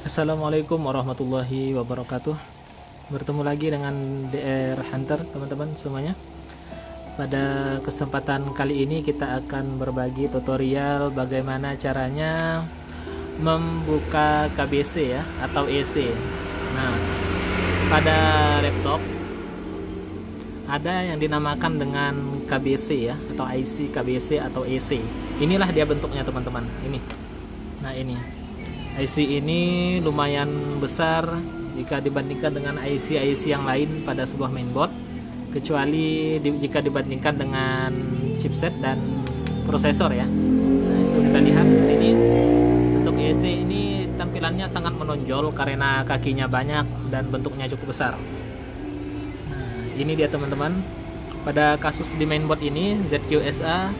Assalamualaikum warahmatullahi wabarakatuh. Bertemu lagi dengan DR Hunter, teman-teman semuanya. Pada kesempatan kali ini kita akan berbagi tutorial bagaimana caranya membuka KBC ya atau EC. Nah, pada laptop ada yang dinamakan dengan KBC ya atau IC KBC atau EC. Inilah dia bentuknya, teman-teman. Ini. Nah, ini. IC ini lumayan besar jika dibandingkan dengan IC yang lain pada sebuah mainboard, kecuali jika dibandingkan dengan chipset dan prosesor ya. Nah, itu kita lihat di sini untuk IC ini tampilannya sangat menonjol karena kakinya banyak dan bentuknya cukup besar. Nah, ini dia teman-teman. Pada kasus di mainboard ini ZQSA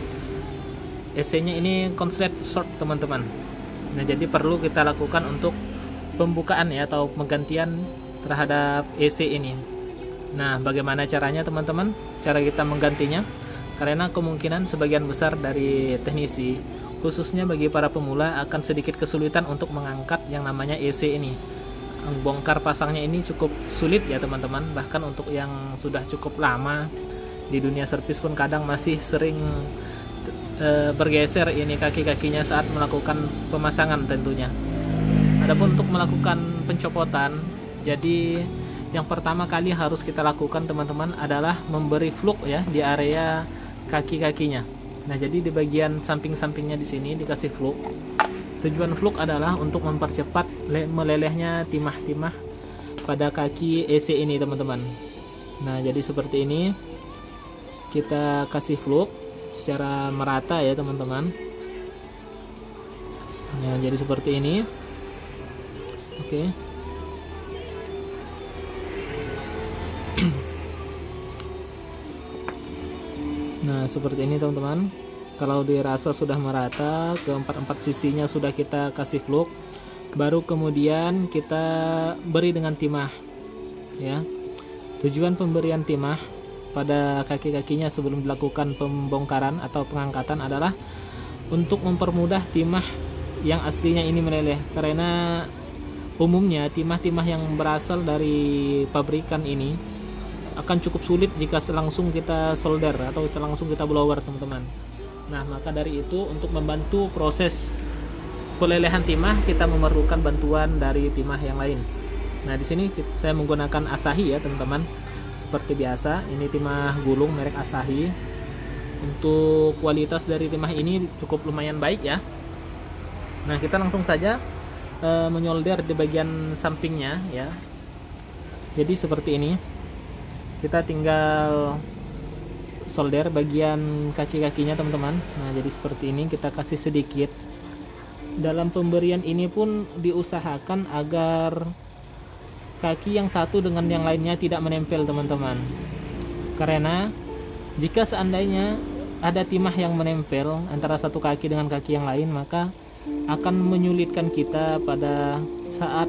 EC-nya ini konslet short, teman-teman. Nah, jadi perlu kita lakukan untuk pembukaan ya atau penggantian terhadap EC ini. Nah, bagaimana caranya, teman-teman? Cara kita menggantinya, karena kemungkinan sebagian besar dari teknisi, khususnya bagi para pemula, akan sedikit kesulitan untuk mengangkat yang namanya EC ini. Bongkar pasangnya ini cukup sulit ya, teman-teman. Bahkan untuk yang sudah cukup lama di dunia servis pun kadang masih sering bergeser ini kaki-kakinya saat melakukan pemasangan tentunya. Adapun untuk melakukan pencopotan, jadi yang pertama kali harus kita lakukan, teman-teman, adalah memberi fluk ya di area kaki-kakinya. Nah, jadi di bagian samping-sampingnya di sini dikasih fluk. Tujuan fluk adalah untuk mempercepat melelehnya timah-timah pada kaki EC ini, teman-teman. Nah, jadi seperti ini. Kita kasih fluk secara merata ya, teman-teman. Nah, jadi seperti ini. Oke. Nah, seperti ini, teman-teman. Kalau dirasa sudah merata, keempat sisinya sudah kita kasih fluk, baru kemudian kita beri dengan timah ya. Tujuan pemberian timah pada kaki-kakinya sebelum dilakukan pembongkaran atau pengangkatan adalah untuk mempermudah timah yang aslinya ini meleleh, karena umumnya timah-timah yang berasal dari pabrikan ini akan cukup sulit jika langsung kita solder atau langsung kita blower, teman-teman. Nah, maka dari itu untuk membantu proses pelelehan timah kita memerlukan bantuan dari timah yang lain. Nah, di sini saya menggunakan Asahi ya, teman-teman. Seperti biasa, ini timah gulung merek Asahi. Untuk kualitas dari timah ini cukup lumayan baik ya. Nah, kita langsung saja menyolder di bagian sampingnya ya. Jadi seperti ini. Kita tinggal solder bagian kaki-kakinya, teman-teman. Nah, jadi seperti ini, kita kasih sedikit. Dalam pemberian ini pun diusahakan agar kaki yang satu dengan yang lainnya tidak menempel, teman-teman. Karena jika seandainya ada timah yang menempel antara satu kaki dengan kaki yang lain, maka akan menyulitkan kita pada saat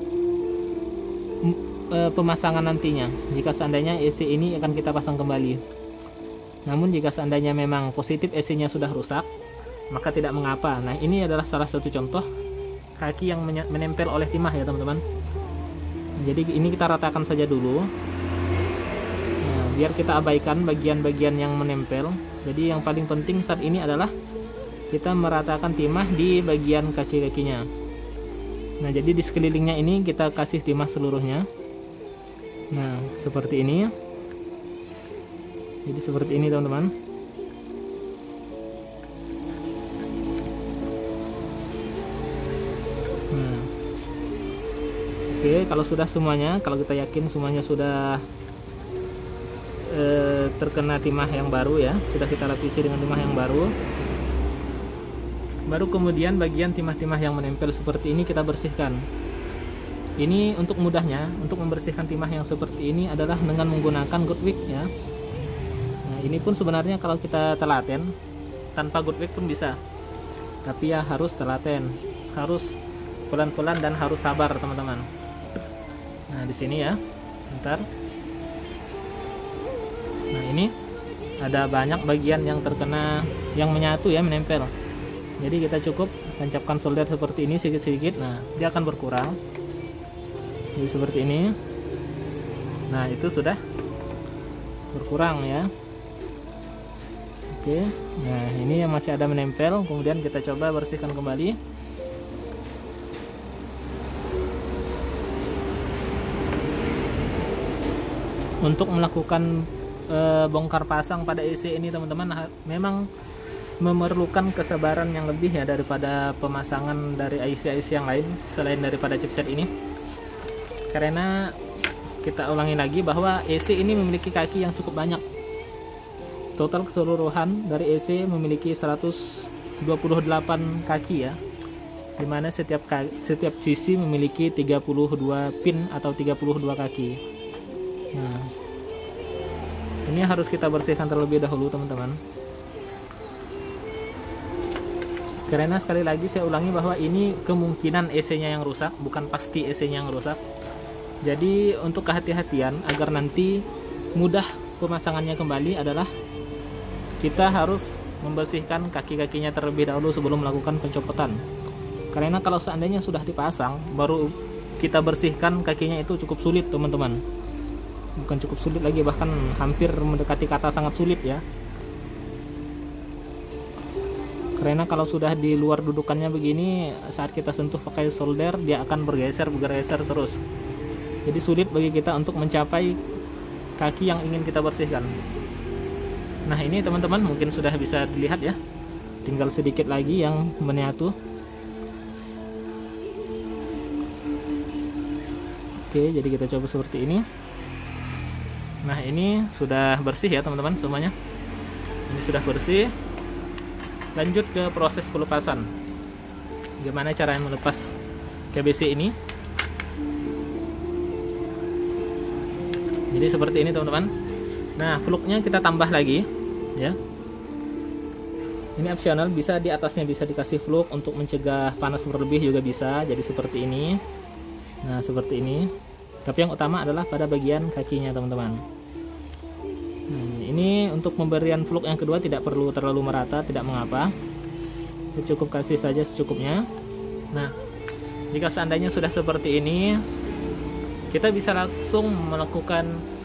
pemasangan nantinya. Jika seandainya EC ini akan kita pasang kembali. Namun jika seandainya memang positif EC-nya sudah rusak, maka tidak mengapa. Nah, ini adalah salah satu contoh kaki yang menempel oleh timah ya, teman-teman. Jadi ini kita ratakan saja dulu. Nah, biar kita abaikan bagian-bagian yang menempel. Jadi yang paling penting saat ini adalah kita meratakan timah di bagian kaki-kakinya. Nah, jadi di sekelilingnya ini kita kasih timah seluruhnya. Nah, seperti ini. Jadi seperti ini, teman-teman. Nah, oke, kalau sudah semuanya, kalau kita yakin semuanya sudah terkena timah yang baru ya, sudah kita lapisi dengan timah yang baru, baru kemudian bagian timah-timah yang menempel seperti ini kita bersihkan. Ini untuk mudahnya, untuk membersihkan timah yang seperti ini adalah dengan menggunakan Goodwick ya. Nah, ini pun sebenarnya kalau kita telaten, tanpa Goodwick pun bisa. Tapi ya harus telaten, harus pelan-pelan dan harus sabar, teman-teman. Nah, di sini ya, bentar. Nah, ini ada banyak bagian yang terkena, yang menyatu ya, menempel. Jadi kita cukup tancapkan solder seperti ini sedikit-sedikit. Nah, dia akan berkurang. Jadi seperti ini. Nah, itu sudah berkurang ya. Oke, nah ini yang masih ada menempel, kemudian kita coba bersihkan kembali. Untuk melakukan bongkar pasang pada AC ini teman-teman memang memerlukan kesabaran yang lebih ya daripada pemasangan dari IC-IC yang lain selain daripada chipset ini. Karena kita ulangi lagi bahwa AC ini memiliki kaki yang cukup banyak. Total keseluruhan dari AC memiliki 128 kaki ya, dimana setiap sisi memiliki 32 pin atau 32 kaki. Nah, ini harus kita bersihkan terlebih dahulu teman-teman, karena sekali lagi saya ulangi bahwa ini kemungkinan AC-nya yang rusak, bukan pasti AC-nya yang rusak. Jadi untuk kehati-hatian agar nanti mudah pemasangannya kembali adalah kita harus membersihkan kaki-kakinya terlebih dahulu sebelum melakukan pencopotan. Karena kalau seandainya sudah dipasang baru kita bersihkan kakinya, itu cukup sulit teman-teman. Bukan cukup sulit lagi, bahkan hampir mendekati kata sangat sulit ya. Karena kalau sudah di luar dudukannya begini, saat kita sentuh pakai solder dia akan bergeser terus. Jadi sulit bagi kita untuk mencapai kaki yang ingin kita bersihkan. Nah, ini teman-teman mungkin sudah bisa dilihat ya, tinggal sedikit lagi yang menyatu. Oke, jadi kita coba seperti ini. Nah, ini sudah bersih ya teman-teman semuanya. Ini sudah bersih. Lanjut ke proses pelepasan. Gimana cara melepas KBC ini? Jadi seperti ini teman-teman. Nah, fluknya kita tambah lagi ya. Ini opsional, bisa di atasnya bisa dikasih fluk untuk mencegah panas berlebih juga bisa. Jadi seperti ini. Nah, seperti ini. Tapi yang utama adalah pada bagian kakinya teman-teman. Nah, ini untuk pemberian fluk yang kedua tidak perlu terlalu merata, tidak mengapa. Cukup kasih saja secukupnya. Nah, jika seandainya sudah seperti ini, kita bisa langsung melakukan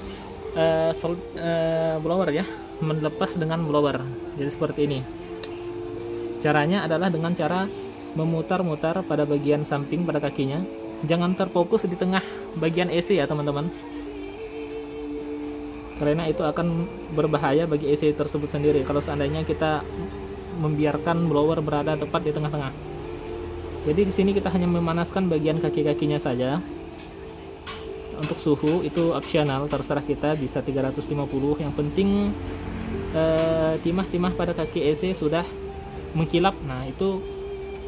blower ya, melepas dengan blower. Jadi seperti ini. Caranya adalah dengan cara memutar-mutar pada bagian samping pada kakinya. Jangan terfokus di tengah bagian AC ya teman-teman, karena itu akan berbahaya bagi AC tersebut sendiri kalau seandainya kita membiarkan blower berada tepat di tengah-tengah. Jadi di sini kita hanya memanaskan bagian kaki-kakinya saja. Untuk suhu itu opsional, terserah kita, bisa 350. Yang penting timah-timah pada kaki AC sudah mengkilap. Nah, itu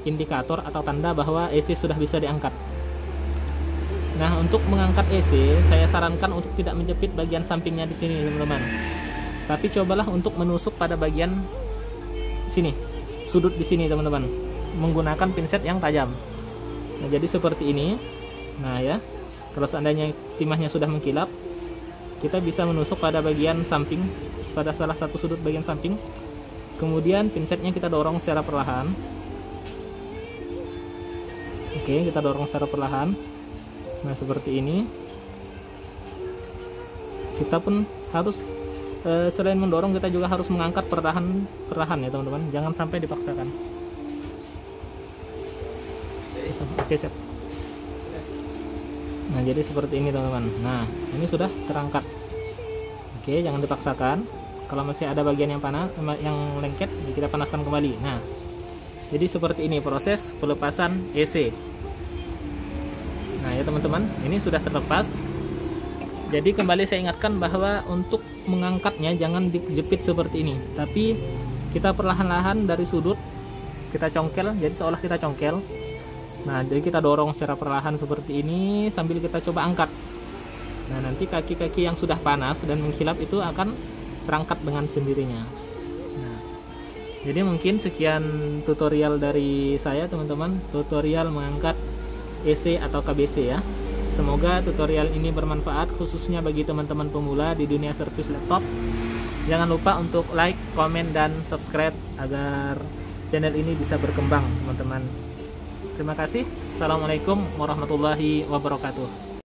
indikator atau tanda bahwa AC sudah bisa diangkat. Nah, untuk mengangkat AC saya sarankan untuk tidak menjepit bagian sampingnya di sini teman-teman, tapi cobalah untuk menusuk pada bagian sini, sudut di sini teman-teman, menggunakan pinset yang tajam. Nah, jadi seperti ini. Nah ya, kalau seandainya timahnya sudah mengkilap, kita bisa menusuk pada bagian samping, pada salah satu sudut bagian samping. Kemudian pinsetnya kita dorong secara perlahan. Oke, kita dorong secara perlahan. Nah, seperti ini. Kita pun harus selain mendorong, kita juga harus mengangkat perlahan ya teman-teman. Jangan sampai dipaksakan. Oke, siap. Nah, jadi seperti ini teman-teman. Nah, ini sudah terangkat. Oke, jangan dipaksakan. Kalau masih ada bagian yang panas, yang lengket, kita panaskan kembali. Nah, jadi seperti ini proses pelepasan AC. Nah ya teman-teman, ini sudah terlepas. Jadi kembali saya ingatkan bahwa untuk mengangkatnya jangan dijepit seperti ini, tapi kita perlahan-lahan dari sudut kita congkel, jadi seolah kita congkel. Nah, jadi kita dorong secara perlahan seperti ini sambil kita coba angkat. Nah, nanti kaki-kaki yang sudah panas dan mengkilap itu akan terangkat dengan sendirinya. Nah, jadi mungkin sekian tutorial dari saya teman-teman, tutorial mengangkat AC atau KBC ya. Semoga tutorial ini bermanfaat khususnya bagi teman-teman pemula di dunia servis laptop. Jangan lupa untuk like, komen, dan subscribe agar channel ini bisa berkembang teman-teman. Terima kasih. Assalamualaikum warahmatullahi wabarakatuh.